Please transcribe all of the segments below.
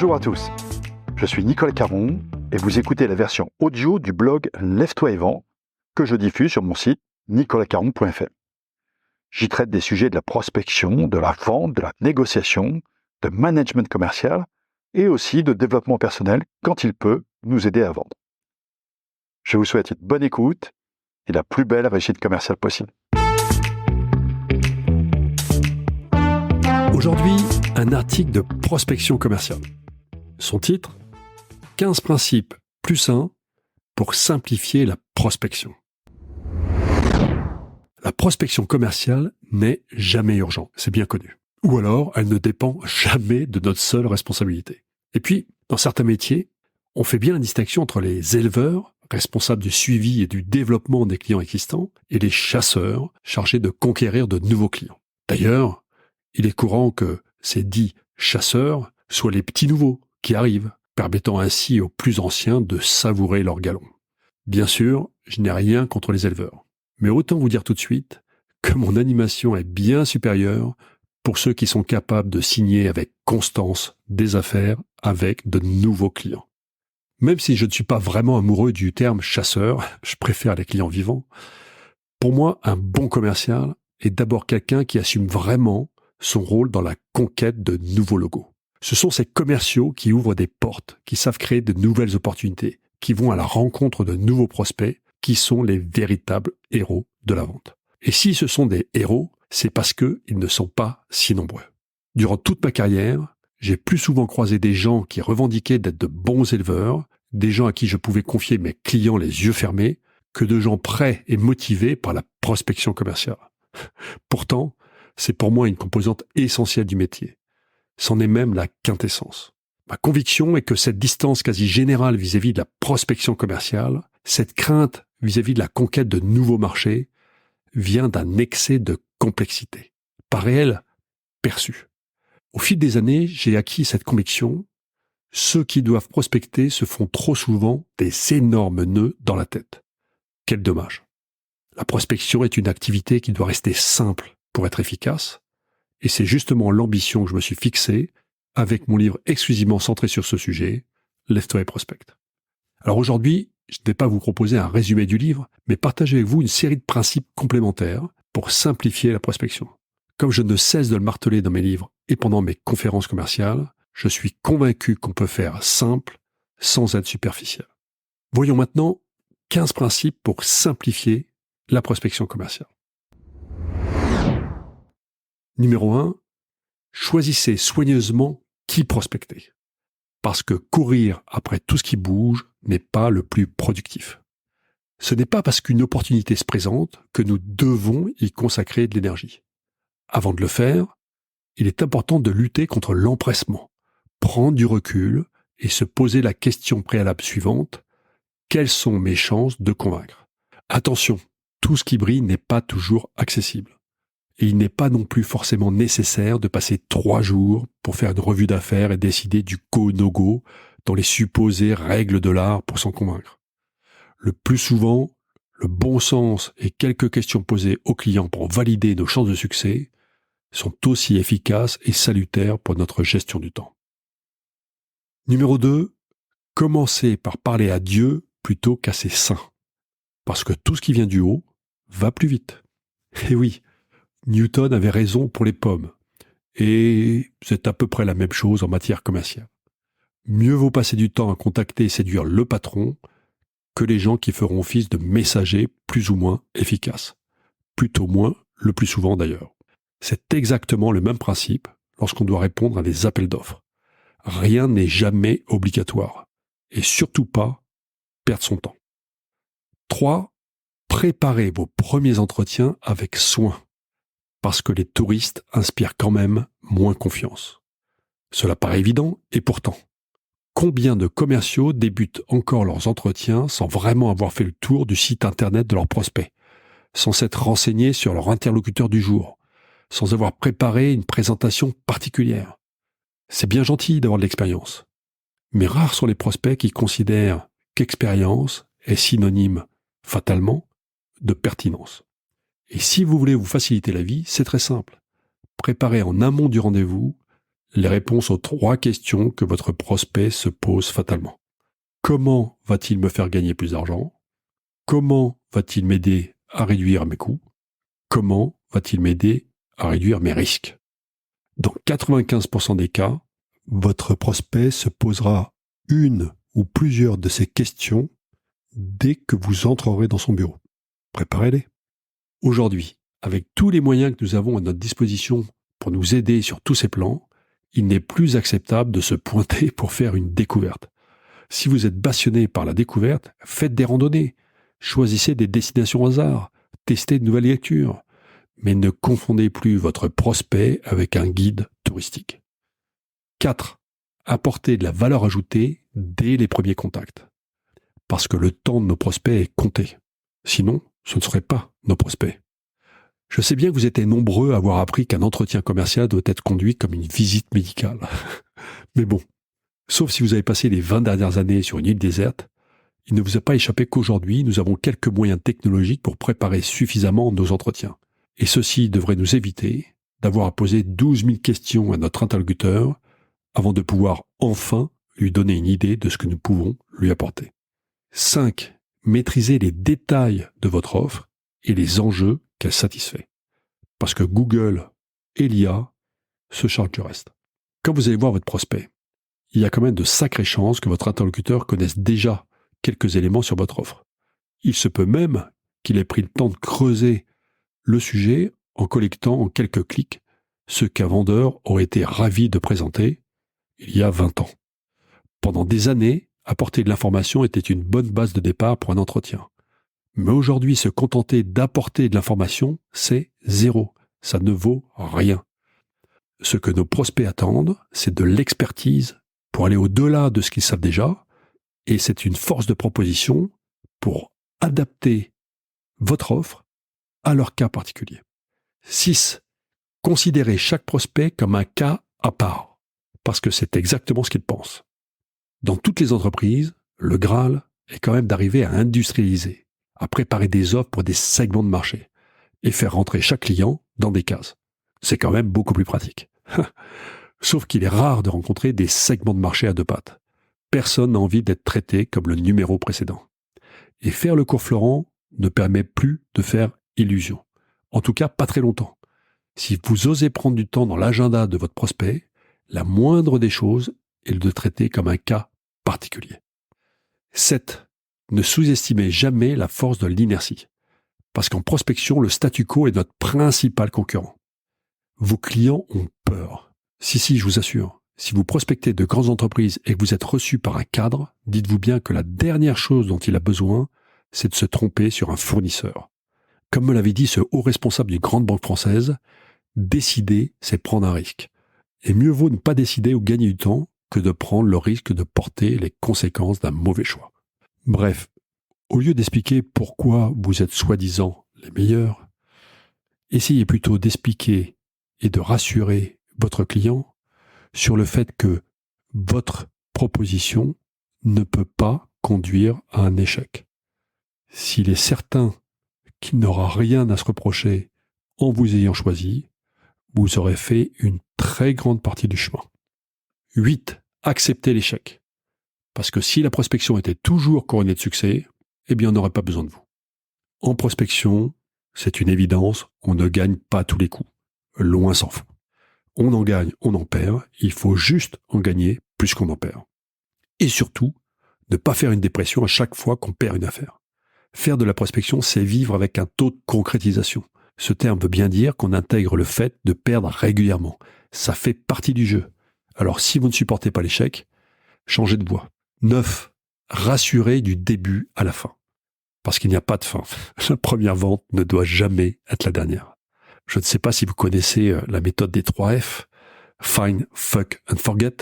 Bonjour à tous, je suis Nicolas Caron et vous écoutez la version audio du blog Lève-toi et vends que je diffuse sur mon site nicolascaron.fr. J'y traite des sujets de la prospection, de la vente, de la négociation, de management commercial et aussi de développement personnel quand il peut nous aider à vendre. Je vous souhaite une bonne écoute et la plus belle réussite commerciale possible. Aujourd'hui, un article de prospection commerciale. Son titre, 15 principes plus 1 pour simplifier la prospection. La prospection commerciale n'est jamais urgente, c'est bien connu. Ou alors, elle ne dépend jamais de notre seule responsabilité. Et puis, dans certains métiers, on fait bien la distinction entre les éleveurs, responsables du suivi et du développement des clients existants, et les chasseurs, chargés de conquérir de nouveaux clients. D'ailleurs, il est courant que ces dits chasseurs soient les petits nouveaux qui arrivent, permettant ainsi aux plus anciens de savourer leur galon. Bien sûr, je n'ai rien contre les éleveurs, mais autant vous dire tout de suite que mon animation est bien supérieure pour ceux qui sont capables de signer avec constance des affaires avec de nouveaux clients. Même si je ne suis pas vraiment amoureux du terme chasseur, je préfère les clients vivants, pour moi, un bon commercial est d'abord quelqu'un qui assume vraiment son rôle dans la conquête de nouveaux logos. Ce sont ces commerciaux qui ouvrent des portes, qui savent créer de nouvelles opportunités, qui vont à la rencontre de nouveaux prospects, qui sont les véritables héros de la vente. Et si ce sont des héros, c'est parce qu'ils ne sont pas si nombreux. Durant toute ma carrière, j'ai plus souvent croisé des gens qui revendiquaient d'être de bons éleveurs, des gens à qui je pouvais confier mes clients les yeux fermés, que de gens prêts et motivés par la prospection commerciale. Pourtant, c'est pour moi une composante essentielle du métier. C'en est même la quintessence. Ma conviction est que cette distance quasi générale vis-à-vis de la prospection commerciale, cette crainte vis-à-vis de la conquête de nouveaux marchés, vient d'un excès de complexité, pas réel, perçu. Au fil des années, j'ai acquis cette conviction. Ceux qui doivent prospecter se font trop souvent des énormes nœuds dans la tête. Quel dommage. La prospection est une activité qui doit rester simple pour être efficace, et c'est justement l'ambition que je me suis fixée avec mon livre exclusivement centré sur ce sujet, Lève-toi et prospecte. Alors aujourd'hui, je ne vais pas vous proposer un résumé du livre, mais partager avec vous une série de principes complémentaires pour simplifier la prospection. Comme je ne cesse de le marteler dans mes livres et pendant mes conférences commerciales, je suis convaincu qu'on peut faire simple sans être superficiel. Voyons maintenant 15 principes pour simplifier la prospection commerciale. Numéro 1, choisissez soigneusement qui prospecter. Parce que courir après tout ce qui bouge n'est pas le plus productif. Ce n'est pas parce qu'une opportunité se présente que nous devons y consacrer de l'énergie. Avant de le faire, il est important de lutter contre l'empressement, prendre du recul et se poser la question préalable suivante: quelles sont mes chances de convaincre? Attention, tout ce qui brille n'est pas toujours accessible. Et il n'est pas non plus forcément nécessaire de passer 3 jours pour faire une revue d'affaires et décider du go-no-go dans les supposées règles de l'art pour s'en convaincre. Le plus souvent, le bon sens et quelques questions posées aux clients pour valider nos chances de succès sont aussi efficaces et salutaires pour notre gestion du temps. Numéro 2, commencez par parler à Dieu plutôt qu'à ses saints. Parce que tout ce qui vient du haut va plus vite. Et oui, Newton avait raison pour les pommes. Et c'est à peu près la même chose en matière commerciale. Mieux vaut passer du temps à contacter et séduire le patron que les gens qui feront office de messagers plus ou moins efficaces. Plutôt moins, le plus souvent d'ailleurs. C'est exactement le même principe lorsqu'on doit répondre à des appels d'offres. Rien n'est jamais obligatoire. Et surtout pas perdre son temps. 3. Préparez vos premiers entretiens avec soin. Parce que les touristes inspirent quand même moins confiance. Cela paraît évident, et pourtant, combien de commerciaux débutent encore leurs entretiens sans vraiment avoir fait le tour du site internet de leurs prospects, sans s'être renseignés sur leur interlocuteur du jour, sans avoir préparé une présentation particulière? C'est bien gentil d'avoir de l'expérience, mais rares sont les prospects qui considèrent qu'expérience est synonyme, fatalement, de pertinence. Et si vous voulez vous faciliter la vie, c'est très simple. Préparez en amont du rendez-vous les réponses aux 3 questions que votre prospect se pose fatalement. Comment va-t-il me faire gagner plus d'argent ? Comment va-t-il m'aider à réduire mes coûts ? Comment va-t-il m'aider à réduire mes risques ? Dans 95% des cas, votre prospect se posera une ou plusieurs de ces questions dès que vous entrerez dans son bureau. Préparez-les. Aujourd'hui, avec tous les moyens que nous avons à notre disposition pour nous aider sur tous ces plans, il n'est plus acceptable de se pointer pour faire une découverte. Si vous êtes passionné par la découverte, faites des randonnées, choisissez des destinations au hasard, testez de nouvelles lectures, mais ne confondez plus votre prospect avec un guide touristique. 4. Apportez de la valeur ajoutée dès les premiers contacts. Parce que le temps de nos prospects est compté. Sinon, ce ne seraient pas nos prospects. Je sais bien que vous êtes nombreux à avoir appris qu'un entretien commercial doit être conduit comme une visite médicale. Mais bon, sauf si vous avez passé les 20 dernières années sur une île déserte, il ne vous a pas échappé qu'aujourd'hui, nous avons quelques moyens technologiques pour préparer suffisamment nos entretiens. Et ceci devrait nous éviter d'avoir à poser 12 000 questions à notre interlocuteur avant de pouvoir enfin lui donner une idée de ce que nous pouvons lui apporter. 5. Maîtrisez les détails de votre offre et les enjeux qu'elle satisfait. Parce que Google et l'IA se chargent du reste. Quand vous allez voir votre prospect, il y a quand même de sacrées chances que votre interlocuteur connaisse déjà quelques éléments sur votre offre. Il se peut même qu'il ait pris le temps de creuser le sujet en collectant en quelques clics ce qu'un vendeur aurait été ravi de présenter il y a 20 ans. Pendant des années, apporter de l'information était une bonne base de départ pour un entretien. Mais aujourd'hui, se contenter d'apporter de l'information, c'est zéro. Ça ne vaut rien. Ce que nos prospects attendent, c'est de l'expertise pour aller au-delà de ce qu'ils savent déjà, et c'est une force de proposition pour adapter votre offre à leur cas particulier. 6. Considérez chaque prospect comme un cas à part, parce que c'est exactement ce qu'il pense. Dans toutes les entreprises, le Graal est quand même d'arriver à industrialiser, à préparer des offres pour des segments de marché et faire rentrer chaque client dans des cases. C'est quand même beaucoup plus pratique. Sauf qu'il est rare de rencontrer des segments de marché à 2 pattes. Personne n'a envie d'être traité comme le numéro précédent. Et faire le cours Florent ne permet plus de faire illusion. En tout cas, pas très longtemps. Si vous osez prendre du temps dans l'agenda de votre prospect, la moindre des choses est de le traiter comme un cas particulier. 7. Ne sous-estimez jamais la force de l'inertie. Parce qu'en prospection, le statu quo est notre principal concurrent. Vos clients ont peur. Si, je vous assure. Si vous prospectez de grandes entreprises et que vous êtes reçu par un cadre, dites-vous bien que la dernière chose dont il a besoin, c'est de se tromper sur un fournisseur. Comme me l'avait dit ce haut responsable d'une grande banque française, décider, c'est prendre un risque. Et mieux vaut ne pas décider ou gagner du temps que de prendre le risque de porter les conséquences d'un mauvais choix. Bref, au lieu d'expliquer pourquoi vous êtes soi-disant les meilleurs, essayez plutôt d'expliquer et de rassurer votre client sur le fait que votre proposition ne peut pas conduire à un échec. S'il est certain qu'il n'aura rien à se reprocher en vous ayant choisi, vous aurez fait une très grande partie du chemin. 8. Acceptez l'échec. Parce que si la prospection était toujours couronnée de succès, eh bien on n'aurait pas besoin de vous. En prospection, c'est une évidence, on ne gagne pas tous les coups. Loin s'en faut. On en gagne, on en perd, il faut juste en gagner plus qu'on en perd. Et surtout, ne pas faire une dépression à chaque fois qu'on perd une affaire. Faire de la prospection, c'est vivre avec un taux de concrétisation. Ce terme veut bien dire qu'on intègre le fait de perdre régulièrement. Ça fait partie du jeu. Alors si vous ne supportez pas l'échec, changez de voie. 9. Rassurez du début à la fin. Parce qu'il n'y a pas de fin. La première vente ne doit jamais être la dernière. Je ne sais pas si vous connaissez la méthode des 3 F. Find, fuck and forget.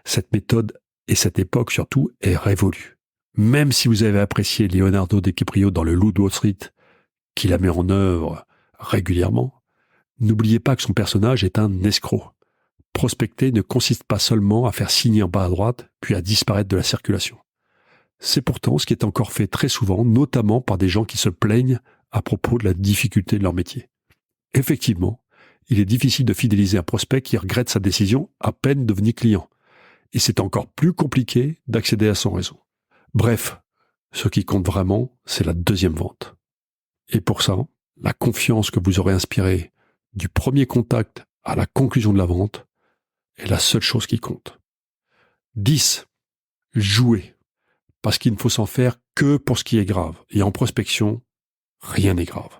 Cette méthode, et cette époque surtout, est révolue. Même si vous avez apprécié Leonardo DiCaprio dans Le Loup de Wall Street, qui la met en œuvre régulièrement, n'oubliez pas que son personnage est un escroc. Prospecter ne consiste pas seulement à faire signer en bas à droite, puis à disparaître de la circulation. C'est pourtant ce qui est encore fait très souvent, notamment par des gens qui se plaignent à propos de la difficulté de leur métier. Effectivement, il est difficile de fidéliser un prospect qui regrette sa décision à peine devenu client. Et c'est encore plus compliqué d'accéder à son réseau. Bref, ce qui compte vraiment, c'est la deuxième vente. Et pour ça, la confiance que vous aurez inspirée du premier contact à la conclusion de la vente est la seule chose qui compte. 10. Jouez. Parce qu'il ne faut s'en faire que pour ce qui est grave. Et en prospection, rien n'est grave.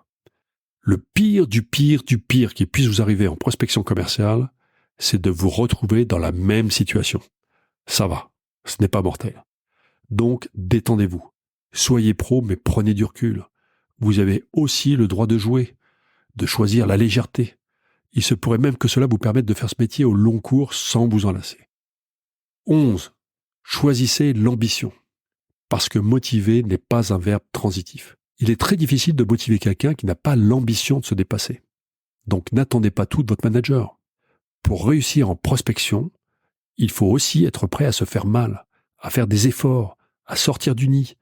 Le pire du pire du pire qui puisse vous arriver en prospection commerciale, c'est de vous retrouver dans la même situation. Ça va, ce n'est pas mortel. Donc, détendez-vous. Soyez pro, mais prenez du recul. Vous avez aussi le droit de jouer, de choisir la légèreté. Il se pourrait même que cela vous permette de faire ce métier au long cours sans vous en lasser. 11. Choisissez l'ambition. Parce que motiver n'est pas un verbe transitif. Il est très difficile de motiver quelqu'un qui n'a pas l'ambition de se dépasser. Donc n'attendez pas tout de votre manager. Pour réussir en prospection, il faut aussi être prêt à se faire mal, à faire des efforts, à sortir du nid,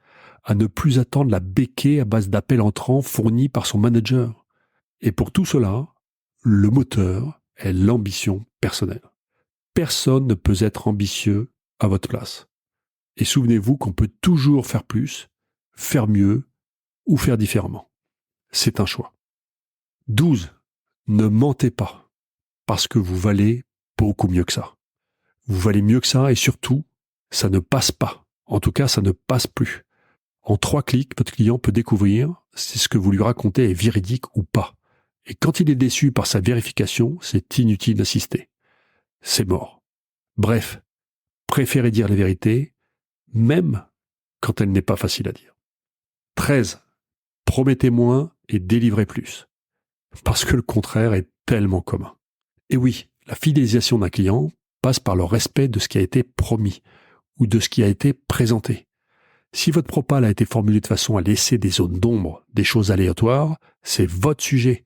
à ne plus attendre la béquée à base d'appels entrants fournis par son manager. Et pour tout cela, le moteur est l'ambition personnelle. Personne ne peut être ambitieux à votre place. Et souvenez-vous qu'on peut toujours faire plus, faire mieux ou faire différemment. C'est un choix. 12. Ne mentez pas, parce que vous valez beaucoup mieux que ça. Vous valez mieux que ça et surtout, ça ne passe pas. En tout cas, ça ne passe plus. En 3 clics, votre client peut découvrir si ce que vous lui racontez est véridique ou pas. Et quand il est déçu par sa vérification, c'est inutile d'insister. C'est mort. Bref, préférez dire la vérité, même quand elle n'est pas facile à dire. 13. Promettez moins et délivrez plus. Parce que le contraire est tellement commun. Et oui, la fidélisation d'un client passe par le respect de ce qui a été promis ou de ce qui a été présenté. Si votre propale a été formulée de façon à laisser des zones d'ombre, des choses aléatoires, c'est votre sujet.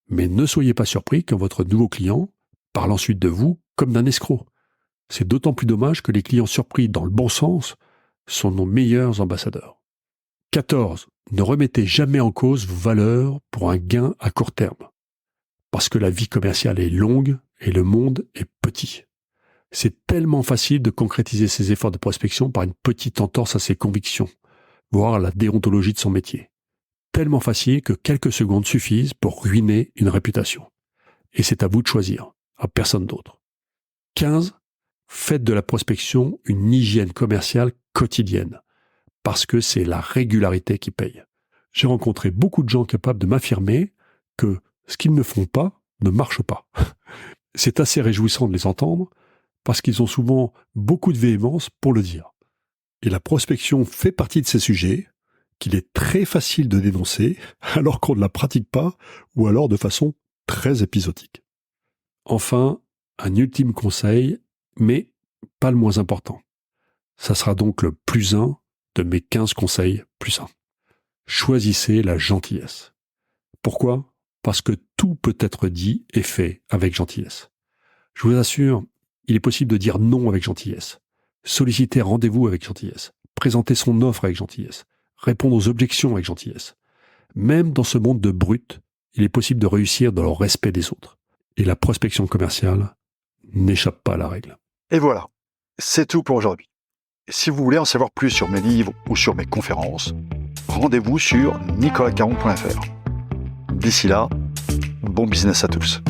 Mais ne soyez pas surpris quand votre nouveau client parle ensuite de vous comme d'un escroc. C'est d'autant plus dommage que les clients surpris dans le bon sens sont nos meilleurs ambassadeurs. 14. Ne remettez jamais en cause vos valeurs pour un gain à court terme. Parce que la vie commerciale est longue et le monde est petit. C'est tellement facile de concrétiser ses efforts de prospection par une petite entorse à ses convictions, voire à la déontologie de son métier. Tellement facile que quelques secondes suffisent pour ruiner une réputation. Et c'est à vous de choisir, à personne d'autre. 15. Faites de la prospection une hygiène commerciale quotidienne. Parce que c'est la régularité qui paye. J'ai rencontré beaucoup de gens capables de m'affirmer que ce qu'ils ne font pas ne marche pas. C'est assez réjouissant de les entendre parce qu'ils ont souvent beaucoup de véhémence pour le dire. Et la prospection fait partie de ces sujets qu'il est très facile de dénoncer alors qu'on ne la pratique pas ou alors de façon très épisodique. Enfin, un ultime conseil, mais pas le moins important. Ça sera donc le plus 1 de mes 15 conseils plus 1. Choisissez la gentillesse. Pourquoi ? Parce que tout peut être dit et fait avec gentillesse. Je vous assure, il est possible de dire non avec gentillesse, solliciter un rendez-vous avec gentillesse, présenter son offre avec gentillesse, répondre aux objections avec gentillesse. Même dans ce monde de brutes, il est possible de réussir dans le respect des autres. Et la prospection commerciale n'échappe pas à la règle. Et voilà, c'est tout pour aujourd'hui. Si vous voulez en savoir plus sur mes livres ou sur mes conférences, rendez-vous sur nicolascaron.fr. D'ici là, bon business à tous.